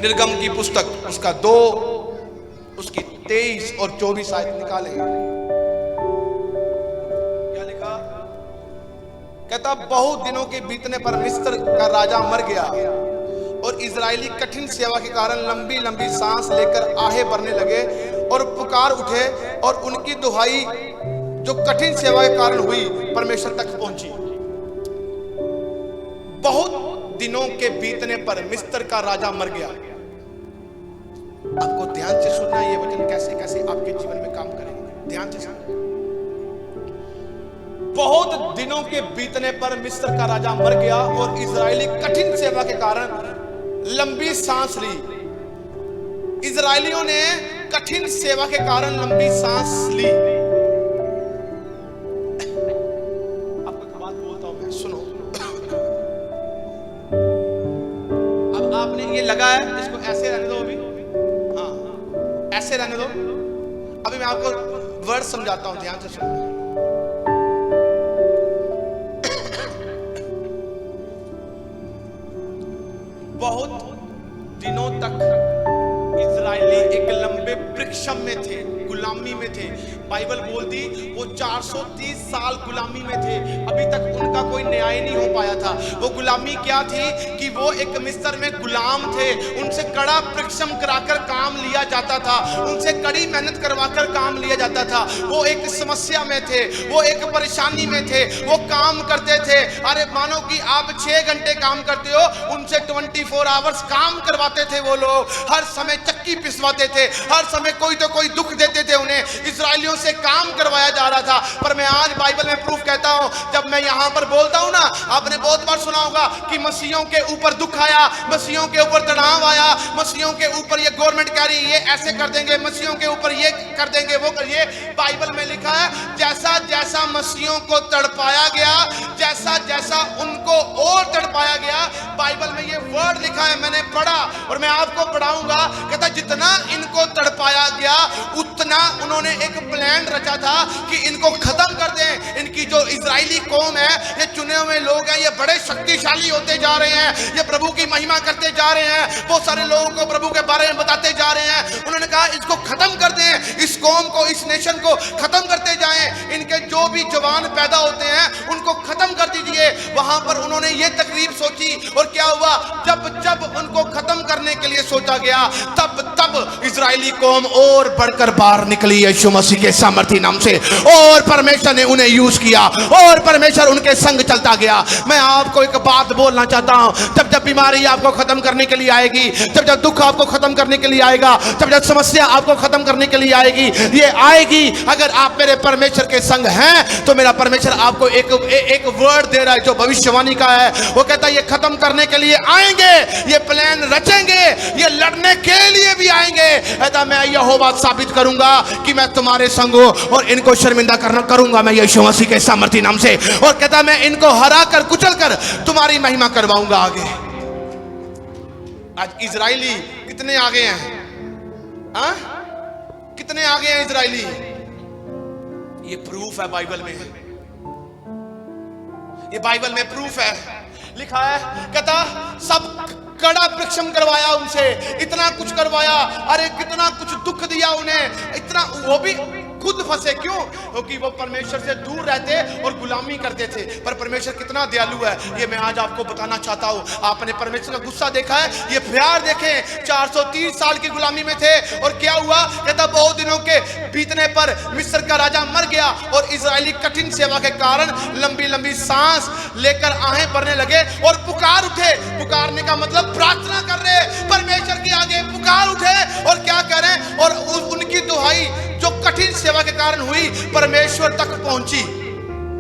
निर्गम की पुस्तक उसका 2 उसकी 23 और 24 आयत निकाले। क्या लिखा? कहता बहुत दिनों के बीतने पर मिस्र का राजा मर गया और इजरायली कठिन सेवा के कारण लंबी लंबी सांस लेकर आहे भरने लगे और पुकार उठे और उनकी दुहाई जो कठिन सेवा के कारण हुई परमेश्वर तक पहुंची। बहुत दिनों के बीतने पर मिस्र का राजा मर गया। आपको ध्यान से सुनना, ये वचन कैसे कैसे आपके जीवन में काम करेंगे, ध्यान से सुनना। बहुत दिनों के बीतने पर मिस्र का राजा मर गया और इजरायली कठिन सेवा के कारण लंबी सांस ली। इजरायलियों ने कठिन सेवा के कारण लंबी सांस ली। आपको एक बात बोलता हूं मैं, सुनो। अब आपने ये लगा है, इसको ऐसे रहने दो, अभी हाँ ऐसे रहने दो। अभी मैं आपको वर्ड समझाता हूं, ध्यान से सुनो। बहुत दिनों तक इजरायली एक लंबे वृक्षम में थे, गुलामी में थे। बाइबल बोलती वो 430 साल गुलामी में थे, अभी तक उनका कोई न्याय नहीं हो पाया था। वो गुलामी क्या थी कि वो एक मिस्र में गुलाम थे, उनसे कड़ा परिश्रम कराकर काम लिया जाता था, उनसे कड़ी मेहनत करवाकर काम लिया जाता था। वो एक समस्या में थे, वो एक परेशानी में थे, वो काम करते थे। अरे मानो कि आप 6 घंटे काम करते हो, उनसे 24 आवर्स काम करवाते थे वो लोग। हर समय चक्की पिसवाते थे, हर समय कोई तो कोई दुख देते थे उन्हें। इजरायलियों से काम करवाया जा रहा था। पर मैं आज बाइबल में प्रूफ कहता हूं, जब मैं यहां पर बोलता हूं ना, आपने बहुत बार सुना होगा कि मसीहों के ऊपर दुख आया, मसीहों के ऊपर तनाव आया, मसीहों के ऊपर ये गवर्नमेंट कह रही है ये ऐसे कर देंगे, मसीहों के ऊपर ये कर देंगे, वो करिए। बाइबल में लिखा है जैसा जैसा मसीहों को तड़पाया गया, जैसा जैसा उनको और तड़पाया गया। बाइबल में ये वर्ड लिखा है, मैंने पढ़ा और मैं आपको पढ़ाऊंगा। कहता जितना इनको तड़पाया गया उतना उन्होंने एक प्लान रचा था कि इनको खत्म कर दें। इनकी जो इजरायली कौम है, ये चुने हुए लोग हैं, ये बड़े शक्तिशाली होते जा रहे हैं, ये प्रभु की महिमा करते जा रहे हैं, बहुत सारे लोगों को प्रभु के बारे में बताते जा रहे हैं। उन्होंने कहा इसको खत्म कर दें, इस कौम को, इस नेशन को खत्म करते जाएं। इनके जो भी जवान पैदा होते हैं उनको खत्म कर दीजिए। वहां पर उन्होंने ये तकरीब सोची और क्या हुआ, जब जब उनको खत्म करने के लिए सोचा गया, तब तब इजरायली कौम और बढ़कर बाहर निकली यीशु मसीह के सामर्थी नाम से। और परमेश्वर ने उन्हें यूज किया और परमेश्वर उनके संग चलता गया। मैं आपको एक बात बोलना चाहता हूं, जब जब बीमारी आपको खत्म करने के लिए आएगी, जब जब दुख आपको खत्म करने के लिए आएगा, जब जब समस्या आपको खत्म करने के लिए आएगी, ये आएगी अगर आप मेरे परमेश्वर के संग हैं। तो मेरा परमेश्वर आपको एक वर्ड दे रहा है जो भविष्यवाणी का है। वो कहता है ये खत्म करने के लिए आएंगे, ये प्लान रचेंगे, ये लड़ने के लिए भी आएंगे। कहता मैं यहोवा साबित करूंगा कि मैं तुम्हारे संग हूं और इनको शर्मिंदा करूंगा मैं यीशु मसीह के सामर्थी नाम से। और कहता मैं इनको हरा कर कुचल कर तुम्हारी महिमा करवाऊंगा आगे। आज इजरायली कितने आगे हैं? हाँ, कितने आगे हैं इजरायली? ये प्रूफ है, बाइबल में है, ये बाइबल में प्रूफ है, लिखा है। कहता सब कड़ा परिश्रम करवाया उनसे, इतना कुछ करवाया, अरे कितना कुछ दुख दिया उन्हें, इतना, वो भी खुद फंसे। क्यों? क्योंकि वो परमेश्वर से दूर रहते और गुलामी करते थे। पर परमेश्वर कितना दयालु है, ये मैं आज आपको बताना चाहता हूं। आपने परमेश्वर का गुस्सा देखा है, ये प्यार देखें। 430 साल की गुलामी में थे और क्या हुआ? कहता बहुत दिनों के बीतने पर मिस्र का राजा मर गया और इजरायली कठिन सेवा के कारण लंबी लंबी सांस लेकर आहें भरने लगे और पुकार उठे। पुकारने का मतलब प्रार्थना कर रहे, परमेश्वर के आगे पुकार उठे और क्या करें, और उनकी दुहाई जो कठिन सेवा के कारण हुई परमेश्वर तक पहुंची।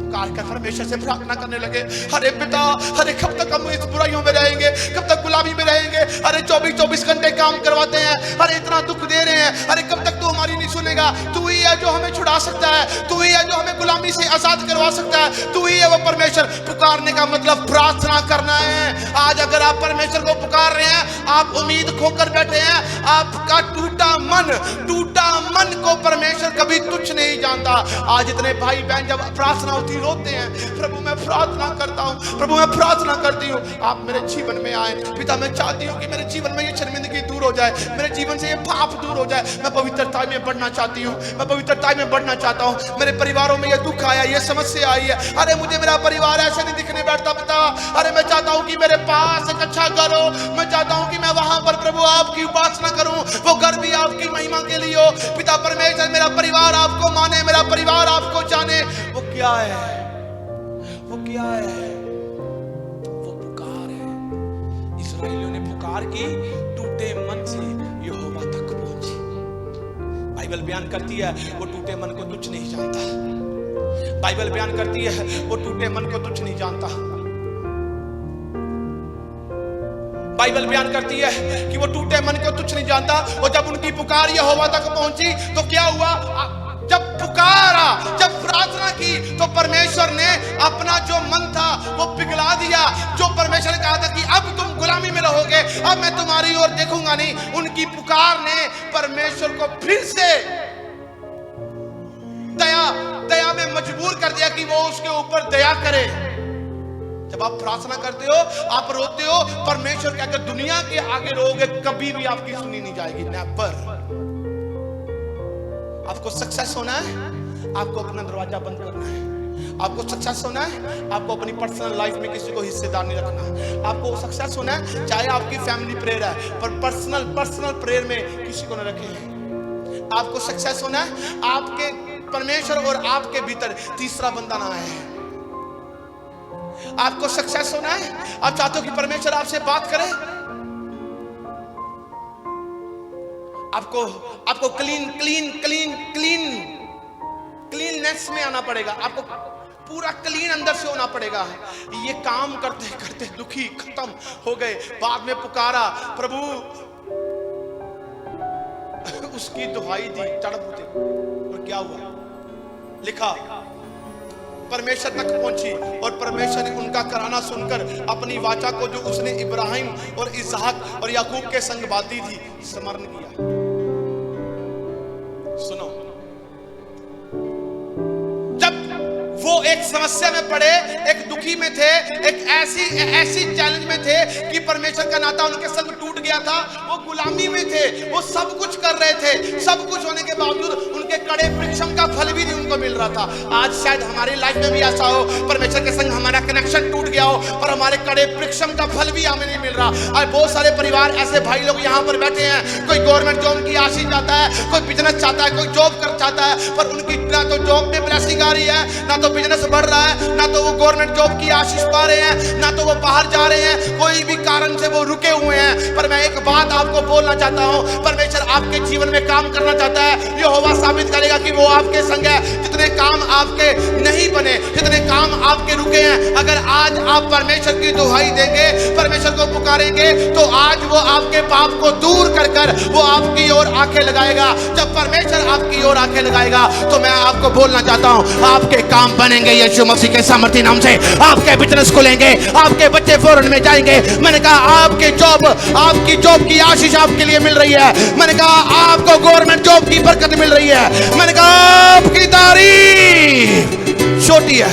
पुकार कर परमेश्वर से प्रार्थना करने लगे, अरे पिता, अरे कब तक हम इस बुराइयों में रहेंगे, कब तक गुलामी में रहेंगे? अरे 24-24 घंटे काम करवाते हैं, अरे इतना दुख दे रहे हैं, अरे कब तक तू हमारी नहीं सुनेगा? तू ही है जो हमें छुड़ा सकता है, तू ही है जो हमें गुलामी से आजाद करवा सकता है, तू ही है वो परमेश्वर। पुकारने का मतलब प्रार्थना करना है। आज अगर आप परमेश्वर को पुकार रहे हैं, आप उम्मीद खोकर बैठे हैं। आपका टूटा मन को परमेश्वर कभी तुच्छ नहीं जानता। आज इतने भाई बहन जब प्रार्थना होती रोते हैं, प्रभु मैं प्रार्थना करता हूँ, प्रभु मैं प्रार्थना करती हूँ, आप मेरे जीवन में आए। पिता मैं चाहती हूँ कि मेरे जीवन में ये शर्मिंदगी दूर हो जाए, मेरे जीवन से ये पाप दूर हो जाए। मैं पवित्रता में बढ़ना चाहती हूँ, मैं पवित्रता में बढ़ना चाहता हूँ। मेरे परिवारों में ये दुख आया, ये समस्या आई है, अरे मुझे मेरा परिवार ऐसे नहीं दिखने बैठता पिता। अरे मैं चाहता हूँ कि मेरे पास एक अच्छा घर हो, मैं चाहता हूँ कि मैं वहां पर प्रभु आपकी उपासना करूँ, वो घर भी आपकी महिमा के लिए हो। पिता परमेश्वर मेरा परिवार आपको माने, मेरा परिवार आपको जाने। वो क्या है, वो क्या है? वो पुकार है। इस्राएलियों ने पुकार की, टूटे मन से यहोवा तक पहुंची। बाइबल बयान करती है वो टूटे मन को तुच्छ नहीं जानता। बाइबल बयान करती है वो टूटे मन को तुच्छ नहीं जानता। बाइबल बयान करती है कि वो टूटे मन को तुच्छ नहीं जानता। और जब उनकी पुकार यहोवा तक पहुंची तो क्या हुआ? जब पुकारा, जब प्रार्थना की तो परमेश्वर ने अपना जो मन था वो पिघला दिया। जो परमेश्वर ने कहा था कि अब तुम गुलामी में रहोगे, अब मैं तुम्हारी ओर देखूंगा नहीं, उनकी पुकार ने परमेश्वर को फिर से दया में मजबूर कर दिया कि वो उसके ऊपर दया करे। जब आप प्रार्थना करते हो, आप रोते हो, परमेश्वर के अगर दुनिया के आगे रोगे कभी भी आपकी सुनी नहीं जाएगी। नेवर। आपको सक्सेस होना है, आपको अपना दरवाजा बंद करना है। आपको सक्सेस होना है, आपको अपनी पर्सनल लाइफ में किसी को हिस्सेदार नहीं रखना है। आपको सक्सेस होना है, चाहे आपकी फैमिली प्रेयर है, पर पर्सनल प्रेयर में किसी को न रखें। आपको सक्सेस होना है, आपके परमेश्वर और आपके भीतर तीसरा बंदा ना है। आपको सक्सेस होना है, आप चाहते हो कि परमेश्वर आपसे बात करे, आपको क्लीननेस में आना पड़ेगा। आपको पूरा क्लीन अंदर से होना पड़ेगा। ये काम करते करते दुखी खत्म हो गए। बाद में पुकारा प्रभु, उसकी दुहाई दी, तड़प उठे। और क्या हुआ? लिखा परमेश्वर तक पहुंची और परमेश्वर ने उनका कराना सुनकर अपनी वाचा को जो उसने इब्राहिम और इसहाक और याकूब के संग बांधी थी स्मरण किया। सुनो, जब वो एक समस्या में पड़े, एक दुखी में थे, एक ऐसी चैलेंज में थे कि परमेश्वर का नाता उनके संग टूट गया था। वो गुलामी में थे, वो सब कुछ कर रहे थे, सब कुछ होने के बावजूद उनके कड़े परिश्रम का फल भी नहीं उनको मिल रहा था। आज शायद हमारी लाइफ में भी ऐसा हो, परमेश्वर के संग हमारा कनेक्शन टूट गया हो और हमारे कड़े परिश्रम का फल भी हमें नहीं मिल रहा। आज बहुत सारे परिवार ऐसे भाई लोग यहाँ पर बैठे हैं, कोई गवर्नमेंट जॉब की आशीष चाहता है, कोई बिजनेस चाहता है, कोई जॉब कर चाहता है, पर उनकी ना तो जॉब में ब्लेसिंग आ रही है, ना तो बिजनेस बढ़ रहा है, ना तो वो गवर्नमेंट जॉब की आशीष पा रहे हैं, ना तो वो बाहर जा रहे हैं। कोई भी कारण से वो रुके हुए हैं। पर मैं एक बात आपको बोलना चाहता हूं, परमेश्वर आपके जीवन में काम करना चाहता है। यहोवा साबित करेगा कि वो आपके संग है। जितने काम आपके नहीं बने, जितने काम आपके रुके हैं, अगर आज आप परमेश्वर की दुहाई देंगे, परमेश्वर को पुकारेंगे, तो आज वो आपके पाप को दूर कर कर वो आपकी ओर आंखें लगाएगा। जब परमेश्वर आपकी ओर आंखें लगाएगा तो मैं आपको बोलना चाहता हूं, आपके काम बनेंगे यीशु मसीह के सामर्थ्य नाम से। आपके बिजनेस खुलेंगे, आपके बच्चे फॉरेन में जाएंगे। मैंने कहा आपकी जॉब की आशीष आपके लिए मिल रही है। मैंने कहा आपको गवर्नमेंट जॉब की बरकत मिल रही है। मैंने कहा आपकी तारीफ छोटी है।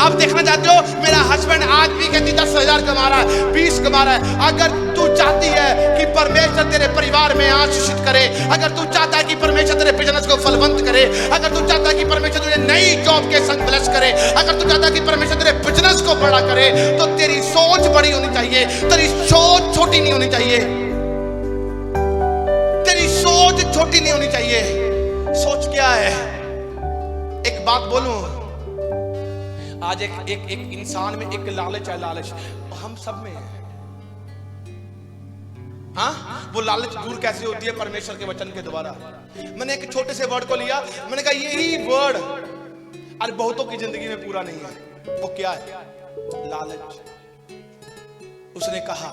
आप देखना चाहते हो मेरा हस्बैंड आज भी कहती 10,000 कमा रहा है, 20 कमा रहा है। अगर तू चाहती है कि परमेश्वर तेरे परिवार में आशीषित करे, अगर तू चाहता है कि परमेश्वर तेरे बिजनेस को फलवंत करे, अगर तू चाहता है कि परमेश्वर तुझे नई जॉब के संग ब्लेस करे, अगर तू चाहता है कि परमेश्वर तेरे बिजनेस को बड़ा करे, तो तेरी सोच बड़ी होनी चाहिए, तेरी सोच छोटी नहीं होनी चाहिए। तेरी सोच छोटी नहीं होनी चाहिए। सोच क्या है? एक बात बोलूं, आज एक इंसान में एक लालच है। लालच हम सब में है। हाँ, वो लालच दूर कैसे होती है? परमेश्वर के वचन के द्वारा। मैंने एक छोटे से वर्ड को लिया, मैंने कहा यही वर्ड आज बहुतों की जिंदगी में पूरा नहीं है। वो क्या है? लालच। उसने कहा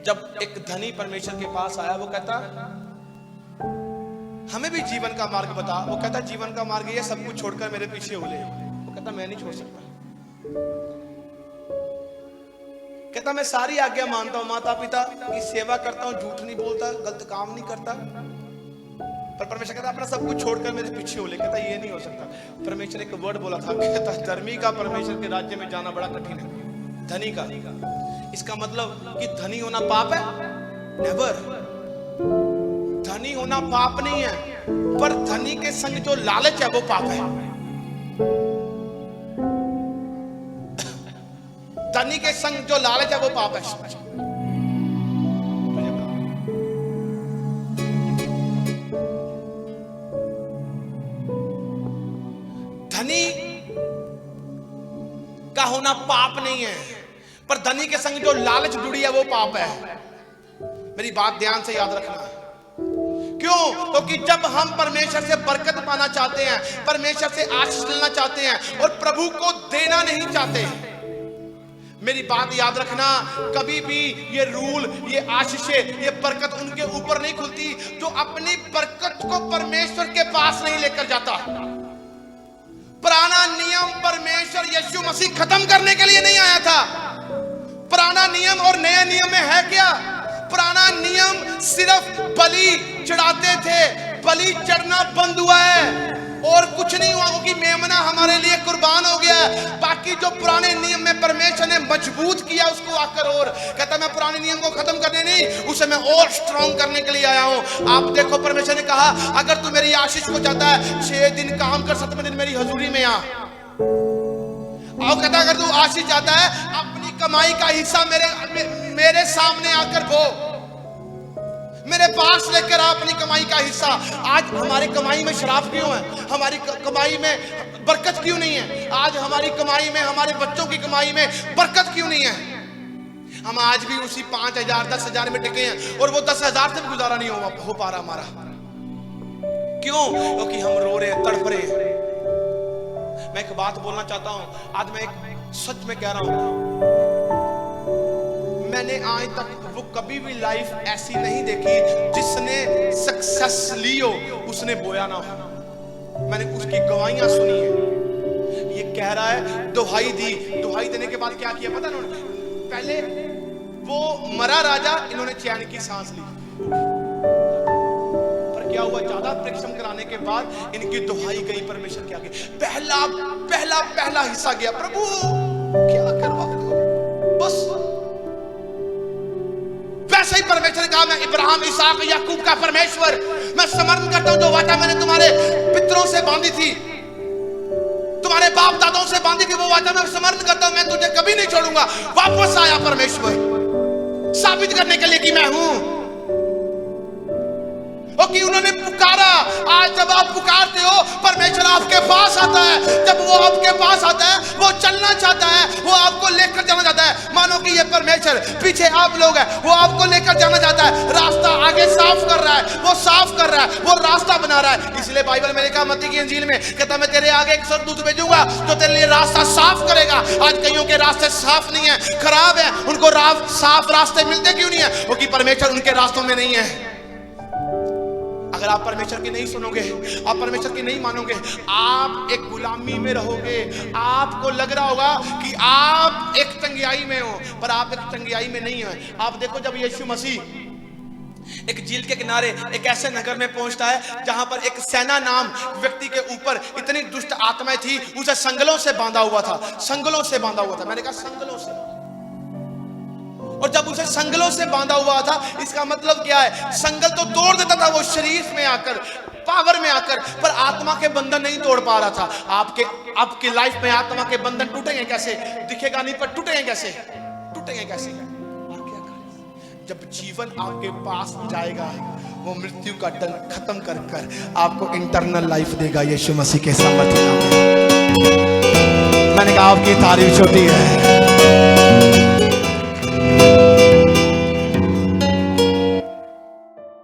जब एक धनी परमेश्वर के पास आया, वो कहता हमें भी जीवन का मार्ग बता। वो कहता जीवन का मार्ग ये सब कुछ छोड़कर मेरे पीछे हो ले। कहता मैं नहीं छोड़ सकता। कहता मैं सारी आज्ञा मानता हूं, माता पिता की सेवा करता हूं, झूठ नहीं बोलता, गलत काम नहीं करता, पर परमेश्वर कहता अपना सब कुछ छोड़कर मेरे पीछे हो ले। कहता ये नहीं हो सकता। परमेश्वर एक वर्ड बोला था, कहता धर्मी का परमेश्वर के राज्य में जाना बड़ा कठिन है, धनी का। इसका मतलब कि धनी होना पाप है? नेवर। धनी होना पाप नहीं है, पर धनी के संग जो लालच है वो पाप है। धनी के संग जो लालच है वो पाप है। धनी का होना पाप नहीं है, पर धनी के संग जो लालच जुड़ी है वो पाप है। मेरी बात ध्यान से याद रखना। क्यों? क्योंकि जब हम परमेश्वर से बरकत पाना चाहते हैं, परमेश्वर से आशीष लेना चाहते हैं और प्रभु को देना नहीं चाहते, मेरी बात याद रखना, कभी भी ये रूल, ये आशीषें, ये बरकत उनके ऊपर नहीं खुलती जो अपनी बरकत को परमेश्वर के पास नहीं लेकर जाता। पुराना नियम परमेश्वर यीशु मसीह खत्म करने के लिए नहीं आया था। पुराना नियम और नए नियम में है क्या? पुराना नियम सिर्फ बलि चढ़ाते थे, बलि चढ़ना बंद हुआ है और कुछ नहीं हुआ, क्योंकि मेमना हमारे लिए कुर्बान हो गया है। बाकी जो पुराने नियम में परमेश्वर ने मजबूत किया उसको आकर, और कहता मैं पुराने नियम को खत्म करने नहीं, उसे मैं और स्ट्रॉन्ग करने के लिए आया हूं। आप देखो, परमेश्वर ने कहा अगर तू मेरी आशीष को चाहता है, 6 दिन काम कर, 7वें दिन मेरी हजूरी में आ। और कहता अगर तू आशीष चाहता है, अपनी कमाई का हिस्सा मेरे सामने आकर बो, मेरे पास लेकर आ अपनी कमाई का हिस्सा। आज हमारी कमाई में शराब क्यों है? हमारी कमाई में बरकत क्यों नहीं है? आज हमारी कमाई में, हमारे बच्चों की कमाई में बरकत क्यों नहीं है? हम आज भी उसी 5,000 10,000 में टिके हैं और वो 10,000 से भी गुजारा नहीं हो पा रहा हमारा। क्यों? क्योंकि हम रो रहे हैं, तड़प रहे हैं। मैं एक बात बोलना चाहता हूं, आज मैं एक सच में कह रहा हूं, मैंने आज तक वो कभी भी लाइफ ऐसी नहीं देखी जिसने सक्सेस ली हो उसने बोया ना हो। मैंने उसकी गवाहियां सुनी है। ये कह रहा है दुहाई दी, दुहाई देने के बाद क्या किया पता ना? पहले वो मरा राजा, इन्होंने चैन की सांस ली, पर क्या हुआ? ज्यादा परिश्रम कराने के बाद इनकी दुहाई गई परमेश्वर के आगे। पहला हिस्सा गया। प्रभु क्या करवा दो बस। वैसे ही परमेश्वर ने कहा मैं इब्राहिम, इसहाक, याकूब का परमेश्वर, मैं स्मरण करता हूं जो वाचा मैंने तुम्हारे पितरों से बांधी थी, तुम्हारे बाप दादों से बांधी थी, वो वाचा मैं स्मरण करता हूं, मैं तुझे कभी नहीं छोड़ूंगा। वापस आया परमेश्वर साबित करने के लिए कि मैं हूं, कि उन्होंने पुकारा। आज जब आप पुकारते हो, परमेश्वर आपके पास आता है। जब वो आपके पास आता है, वो चलना चाहता है, वो आपको लेकर जाना चाहता है। मानो कि ये परमेश्वर, पीछे आप लोग हैं, वो आपको लेकर जाना चाहता है। रास्ता आगे साफ कर रहा है, वो साफ कर रहा है, वो रास्ता बना रहा है। इसलिए बाइबल में लिखा मत्ती की इंजील में, कहता मैं तेरे आगे एक स्वर्गदूत भेजूंगा जो तेरे लिए रास्ता साफ करेगा। आज कईयों के रास्ते साफ नहीं है, खराब है, उनको साफ रास्ते मिलते क्यों नहीं है? क्योंकि परमेश्वर उनके रास्तों में नहीं है। अगर आप परमेश्वर की नहीं सुनोगे, आप परमेश्वर की नहीं मानोगे, आप एक गुलामी में रहोगे। आपको लग रहा होगा कि आप एक चंगियाई में हो, पर आप एक चंगियाई में नहीं हो। आप देखो, जब यीशु मसीह एक झील के किनारे एक ऐसे नगर में पहुंचता है जहां पर एक सेना नाम व्यक्ति के ऊपर इतनी दुष्ट आत्माएं थी, उसे संगलों से बांधा हुआ था, संगलों से बांधा हुआ था। मैंने कहा संगलों से। और जब उसे संगलों से बांधा हुआ था, इसका मतलब क्या है? संगल तो तोड़ देता था वो शरीर में आकर, पावर में आकर, पर आत्मा के बंधन नहीं तोड़ पा रहा था। आपकी लाइफ में आत्मा के बंधन टूटेंगे कैसे? दिखेगा नहीं, पर टूटेंगे कैसे? टूटेंगे कैसे? आप क्या करें? जब जीवन आपके पास जाएगा, वो मृत्यु का डंक खत्म कर कर आपको इंटरनल लाइफ देगा यीशु मसीह के सामर्थ्य नाम में। मैंने कहा आपकी तारीफ छोटी है।